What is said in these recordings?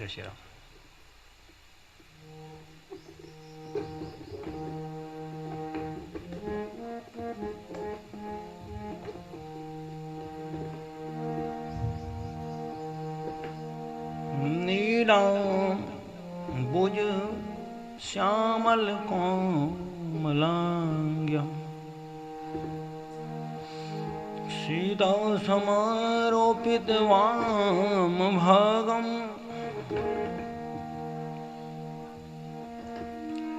जय श्री राम। नीलाम्बुज श्यामल कोमलांग्यम् सीता समारोपित वामभागम्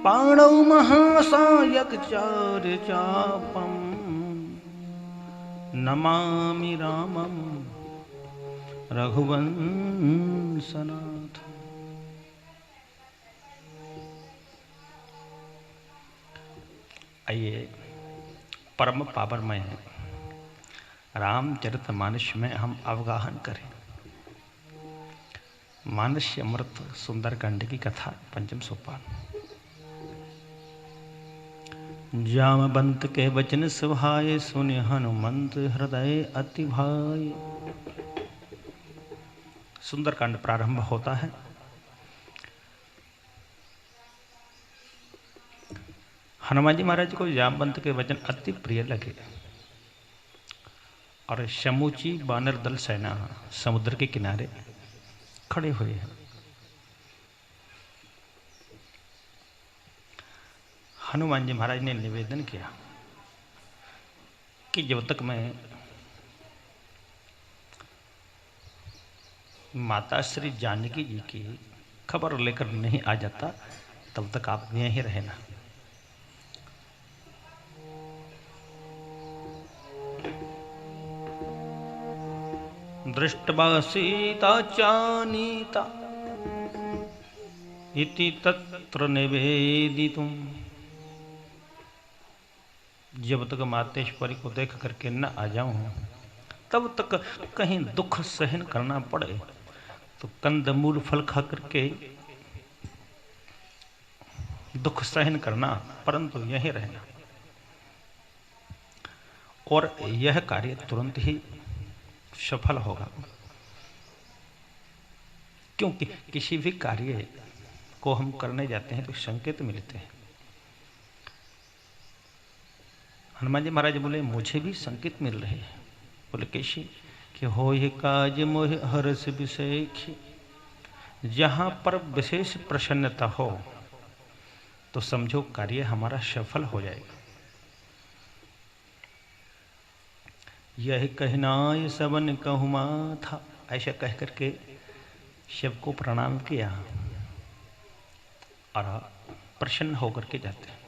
पाणौ महासायक चापम् नमामि रामं रघुवंशनाथ। आइए परम पावनमय रामचरितमानस में हम अवगाहन करें मानस्य अमृत सुंदरकांड की कथा। पंचम सोपान। जामवंत के वचन सुभाए सुने हनुमंत हृदय अति भाई। सुंदरकांड प्रारंभ होता है। हनुमान जी महाराज को जामवंत के वचन अति प्रिय लगे और समूची वानर दल सेना समुद्र के किनारे खड़े हुए हैं। हनुमान जी महाराज ने निवेदन किया कि जब तक मैं माता श्री जानकी जी की खबर लेकर नहीं आ जाता तब तक आप यहीं रहना। दृष्टवा सीता चानीता इति तत्र निवेदितुम्। जब तक मातेश्वरी को देख करके न आ जाऊं तब तक कहीं दुख सहन करना पड़े तो कंदमूल फल खा करके दुख सहन करना, परंतु यहीं रहना। और यह कार्य तुरंत ही सफल होगा, क्योंकि किसी भी कार्य को हम करने जाते हैं तो संकेत मिलते हैं। हनुमान जी महाराज बोले मुझे भी संकेत मिल रहे हैं। बोले कैसे? कि हो ये काज मोह हर्ष विशेष। जहां पर विशेष प्रसन्नता हो तो समझो कार्य हमारा सफल हो जाएगा। यह कहनाय सबन कहूमा था। ऐसा कह करके सबको प्रणाम किया और प्रसन्न होकर के जाते हैं।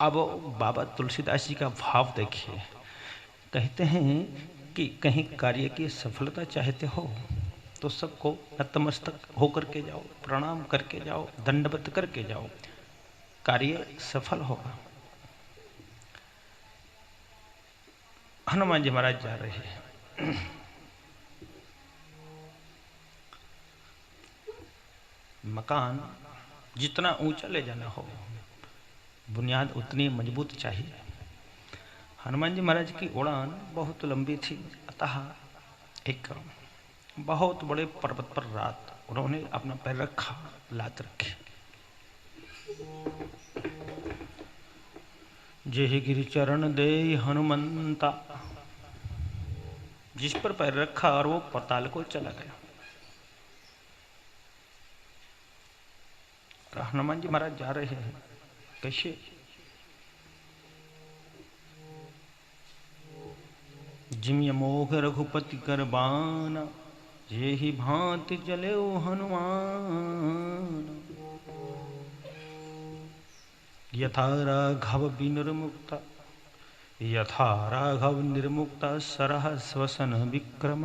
अब बाबा तुलसीदास जी का भाव देखिए। कहते हैं कि कहीं कार्य की सफलता चाहते हो तो सबको नतमस्तक होकर के जाओ, प्रणाम करके जाओ, दंडवत करके जाओ, कार्य सफल होगा। हनुमान जी महाराज जा रहे हैं। मकान जितना ऊंचा ले जाना हो बुनियाद उतनी मजबूत चाहिए। हनुमान जी महाराज की उड़ान बहुत लंबी थी, अतः एक बहुत बड़े पर्वत पर रात उन्होंने अपना पैर रखा, लात रखी। जेहि गिरि चरण दे हनुमंता, जिस पर पैर रखा और वो पाताल को चला गया। हनुमान जी महाराज जा रहे हैं कैसे? जिमिय मोघ रघुपति कर बाना, जेहि भांति चले हनुमान। यथा राघव विनिर्मुक्ता, यथा राघव निर्मुक्ता सरह श्वसन विक्रम।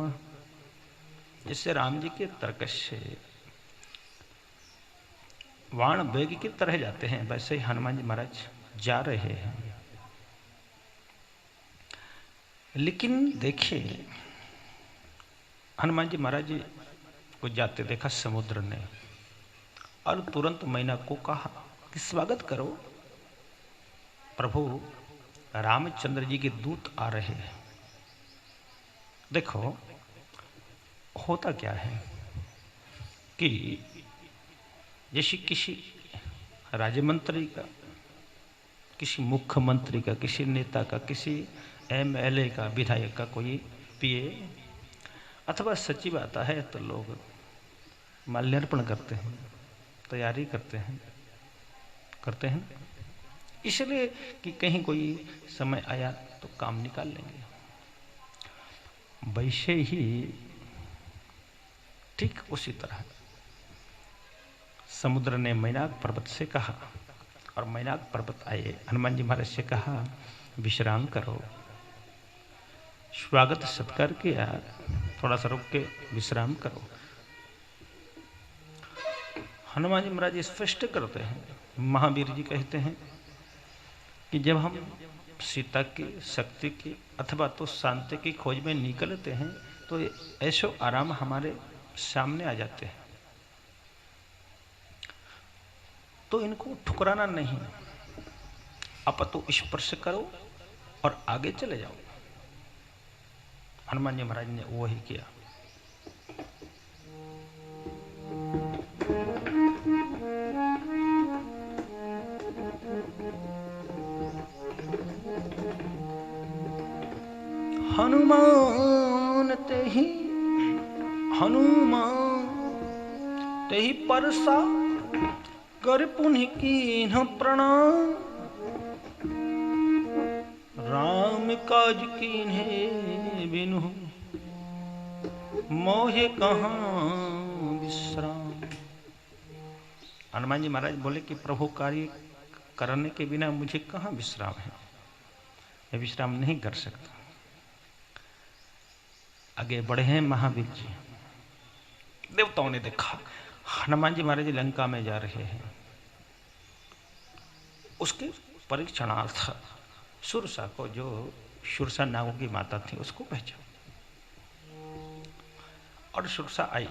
जिससे राम जी के तर्कश से वाण वेग की तरह जाते हैं, वैसे ही हनुमान जी महाराज जा रहे हैं। लेकिन देखिए हनुमान जी महाराज जी को जाते देखा समुद्र ने और तुरंत मैना को कहा कि स्वागत करो, प्रभु रामचंद्र जी के दूत आ रहे हैं। देखो होता क्या है कि जैसे किसी राज्यमंत्री का, किसी मुख्यमंत्री का, किसी नेता का, किसी एमएलए का, विधायक का कोई पीए अथवा सचिव आता है तो लोग माल्यार्पण करते हैं, तैयारी करते हैं इसलिए कि कहीं कोई समय आया तो काम निकाल लेंगे। वैसे ही ठीक उसी तरह समुद्र ने मैनाक पर्वत से कहा और मैनाक पर्वत आए हनुमान जी महाराज से कहा विश्राम करो। स्वागत सत्कार किया, थोड़ा सा रुक के विश्राम करो। हनुमान जी महाराज स्पष्ट करते हैं, महावीर जी कहते हैं कि जब हम सीता की, शक्ति की अथवा तो शांति की खोज में निकलते हैं तो ऐशो आराम हमारे सामने आ जाते हैं, तो इनको ठुकराना नहीं, अपितु स्पर्श करो और आगे चले जाओ। हनुमान जी महाराज ने वही किया। हनुमान ते ही परसा कर पुनि कीन्ह प्रणाम। राम काज कीन्हे बिनु मोहे कहाँ विश्राम। हनुमान जी महाराज बोले कि प्रभु कार्य करने के बिना मुझे कहाँ विश्राम है, मैं विश्राम नहीं कर सकता। आगे बढ़े हैं महावीर जी। देवताओं ने देखा हनुमान जी महाराज लंका में जा रहे हैं, उसके परीक्षणार्थ सुरसा को, जो सुरसा नागों की माता थी, उसको भेजा और सुरसा आई।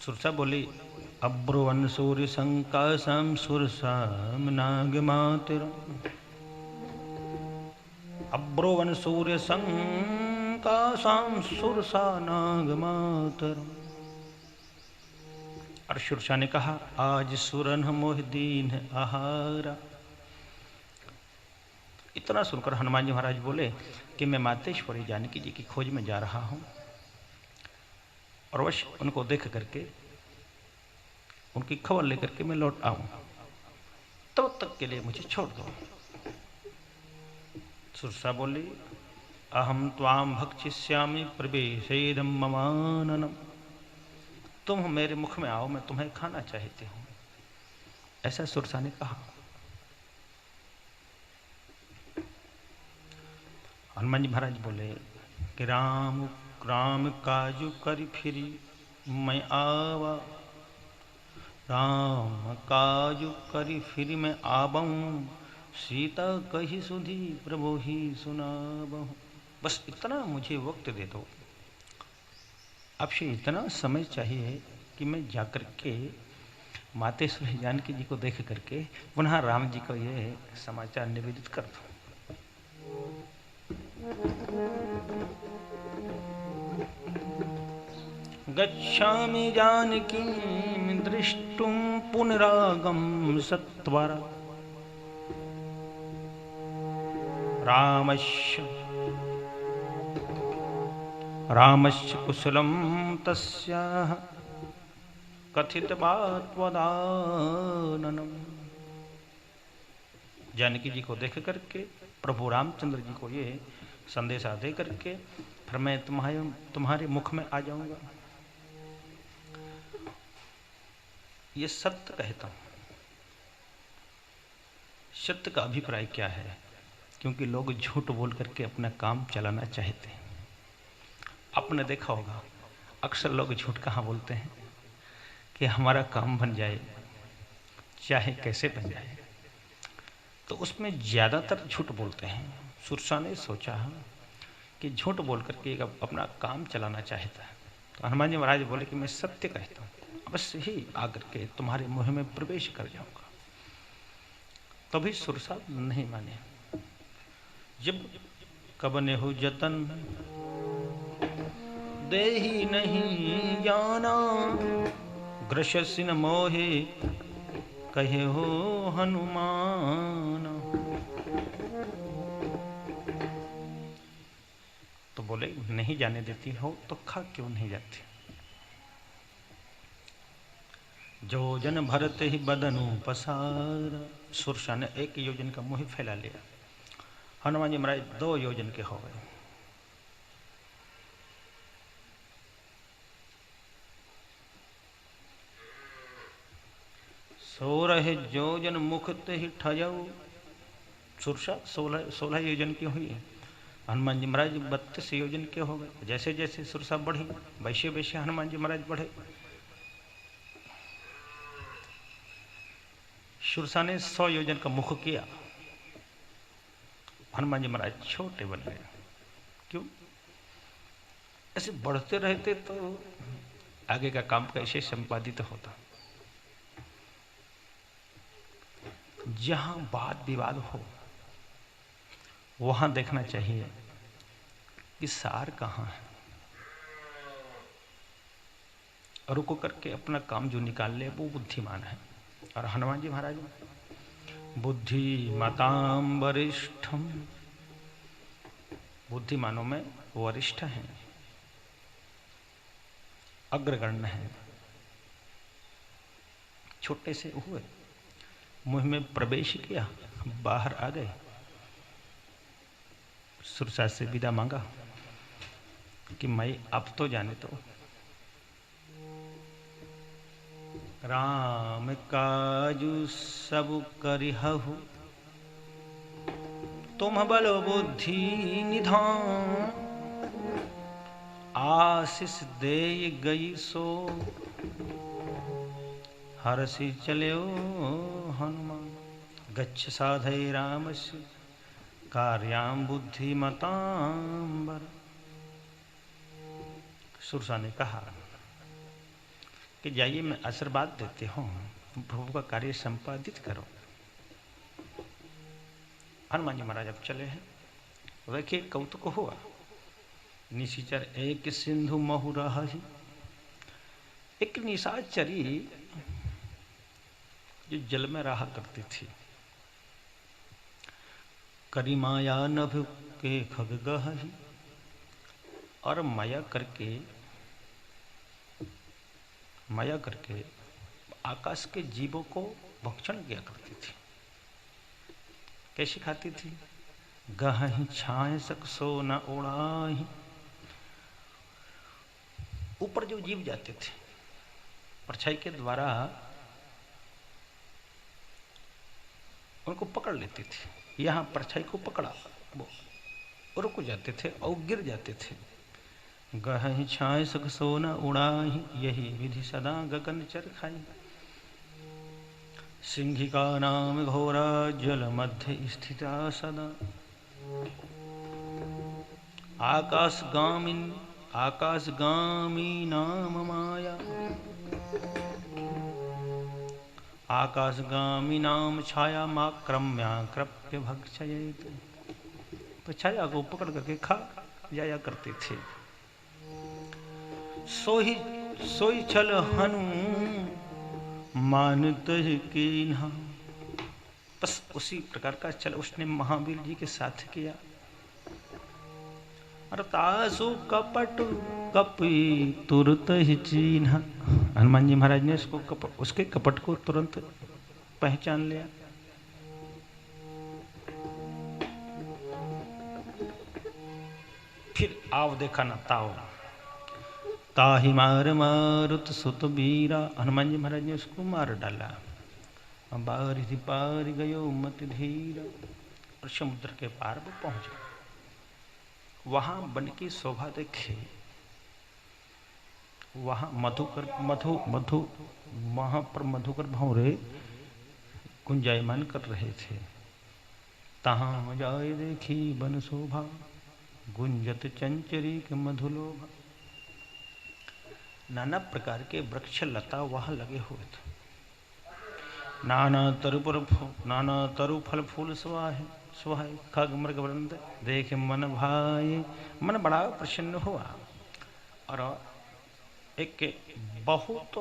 सुरसा बोली अब्रुवन सूर्य संकाशम सुरसाम नाग मातर। अब्रुवन सूर्य संकाशम सुरसा नाग मातर। और सुरसा ने कहा आज सुरन मोह दीन आहारा। इतना सुनकर हनुमान जी महाराज बोले कि मैं मातेश्वरी जानकी जी की खोज में जा रहा हूं और वश उनको देख करके, उनकी खबर लेकर के मैं लौट आऊं, तब तक के लिए मुझे छोड़ दो। सुरसा बोली अहम त्वाम भक्षिष्यामि प्रवेशेदम ममाननम। तुम मेरे मुख में आओ, मैं तुम्हें खाना चाहती हूं, ऐसा सुरसा ने कहा। हनुमान जी महाराज बोले कि राम राम काजू करी फिरी मैं आवा। राम काजू करी फिरी मैं आबऊं, सीता कही सुधी प्रभु ही सुनाबहूं। बस इतना मुझे वक्त दे दो, आपसे इतना समय चाहिए कि मैं जाकर के मातेश्वरी जानकी जी को देख करके पुनः राम जी को ये समाचार निवेदित कर दूं। गच्छामि जानकीं दृष्टुं पुनरागम सत्वरा। रामस्य कुशलं तस्याः कथितवात् वदाननम्। जानकी जी को देख करके प्रभु रामचंद्र जी को ये संदेशा दे करके फिर मैं तुम्हारे मुख में आ जाऊंगा। ये सत्य कहता हूं। सत्य का अभिप्राय क्या है? क्योंकि लोग झूठ बोल करके अपना काम चलाना चाहते हैं। आपने देखा होगा अक्सर लोग झूठ कहाँ बोलते हैं कि हमारा काम बन जाए, चाहे कैसे बन जाए, तो उसमें ज्यादातर झूठ बोलते हैं। सुरसा ने सोचा कि झूठ बोल करके अपना काम चलाना चाहता है, तो हनुमान जी महाराज बोले कि मैं सत्य कहता हूँ, अवश्य ही आकर के तुम्हारे मुँह में प्रवेश कर जाऊंगा। तभी सुरसा नहीं माने। जब कब ने हो जतन देहि नहीं जाना, ग्रससि न मोहे कहे हो हनुमान। तो बोले नहीं जाने देती हो तो खा क्यों नहीं जाती। जो जन भरत ही बदनु पसार, सुरसा ने 1 योजन का मुंह फैला लिया, हनुमान जी महाराज 2 योजन के हो गए। सो रहे जोजन मुख ते ही ठजाऊ, सुरसा 16 योजन की हुई है, हनुमान जी महाराज 32 योजन के हो गए। जैसे जैसे सुरसा बढ़ी वैसे वैसे हनुमान जी महाराज बढ़े। सुरसा ने 100 योजन का मुख किया, हनुमान जी महाराज छोटे बन गए। क्यों? ऐसे बढ़ते रहते तो आगे का काम कैसे संपादित होता। जहां वाद विवाद हो वहां देखना चाहिए कि सार कहां है, रुको करके अपना काम जो निकाल ले वो बुद्धिमान है। और हनुमान जी महाराज बुद्धिमतां वरिष्ठम, बुद्धिमानों में वरिष्ठ हैं, अग्रगण्य हैं। छोटे से हुए, मुंह में प्रवेश किया, बाहर आ गए, सुरसा से विदा मांगा कि मैं अब तो जाने तो। राम काजू सब करिहु, तुम बल बुद्धि निधान, आशीष दे गई सो हरसि चलो हनुमान। गच्छ साधय रामस्य कार्यां बुद्धिमतां। सुरसा ने कहा कि जाइए मैं आशीर्वाद देते हूँ, प्रभु का कार्य संपादित करो। हनुमान जी महाराज अब चले हैं। देखिए कौतुक हुआ। निशिचर एक सिंधु महु रही, एक निशाचरी जो जल में रहा करती थी, करी माया नभ के खगगहि, और माया करके आकाश के जीवों को भक्षण किया करती थी। कैसे खाती थी? गहहि छाए सकसो न उड़ाही, ऊपर जो जीव जाते थे परछाई के द्वारा उनको पकड़ लेती थी। यहाँ परछाई को पकड़ा, वो रुक जाते थे और गिर जाते थे। गहहि छाए सकसो न उड़ाही, यही विधि सदा गगन चर खाई। सिंहिका नाम घोरा जल मध्य स्थिता सदा, आकाशगामी नाम माया, आकाशगामी नाम छाया माक्रम्याकृप्य भक्षयेत। तो छाया को पकड़ करके खा जाया करते थे। सोई छल हनु मानत कीन्हा, बस उसी प्रकार का छल उसने महावीर जी के साथ किया। और तासु कपट कपि तुरत ही चीन्हा, हनुमान जी महाराज ने उसके कपट को तुरंत पहचान लिया। फिर आव देखा ना ताव, ताहि मार मारुत सुत बीरा, हनुमान जी महाराज ने उसको मार डाला। बारिधि पार गयो मत धीरा, और समुद्र के पार वो पहुंच गए। वहां वन की शोभा देखे, वहां वहां पर मधुकर भंवरे गुंजायमान कर रहे थे। तहां जाए देखी वन शोभा, गुंजत चंचरी के मधुलोभा। नाना प्रकार के वृक्ष लता वहां लगे हुए थे। नाना तरु फल फूल सुहाए, खग मृग वृंद देख मन भाए। मन बड़ा प्रसन्न हुआ। और एक बहुत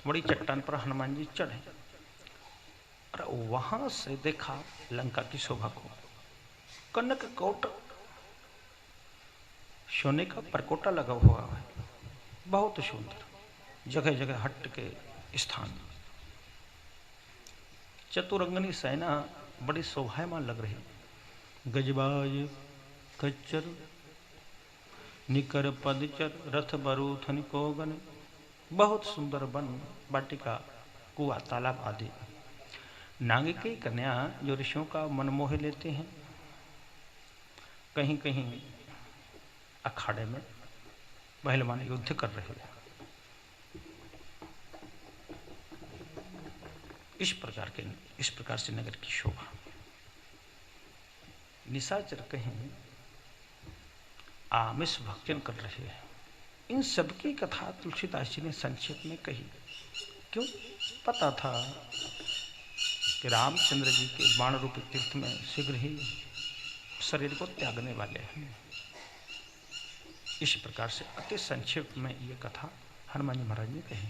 बड़ी चट्टान पर हनुमान जी चढ़े और वहां से देखा लंका की शोभा को। कनक कोट, सोने का परकोटा लगा हुआ है, बहुत सुंदर, जगह जगह हट के स्थान। चतुरंगनी सेना बड़ी शोभायमान लग रही, गजबाज खच्चर निकर पदचर रथ बरूथ निकोगन, बहुत सुंदर वन वाटिका कुआ तालाब आदि। नाग की कन्या जो ऋषियों का मन मोह लेते हैं, कहीं कहीं अखाड़े में पहलवान युद्ध कर रहे हैं। इस प्रकार से नगर की शोभा। निशाचर कहीं आमिष भक्षण कर रहे हैं। इन सब की कथा तुलसीदास जी ने संक्षेप में कही। क्यों? पता था कि रामचंद्र जी के बाण रूपी तीर्थ में शीघ्र ही शरीर को त्यागने वाले हैं। इस प्रकार से अति संक्षेप में ये कथा हनुमान जी महाराज ने कही।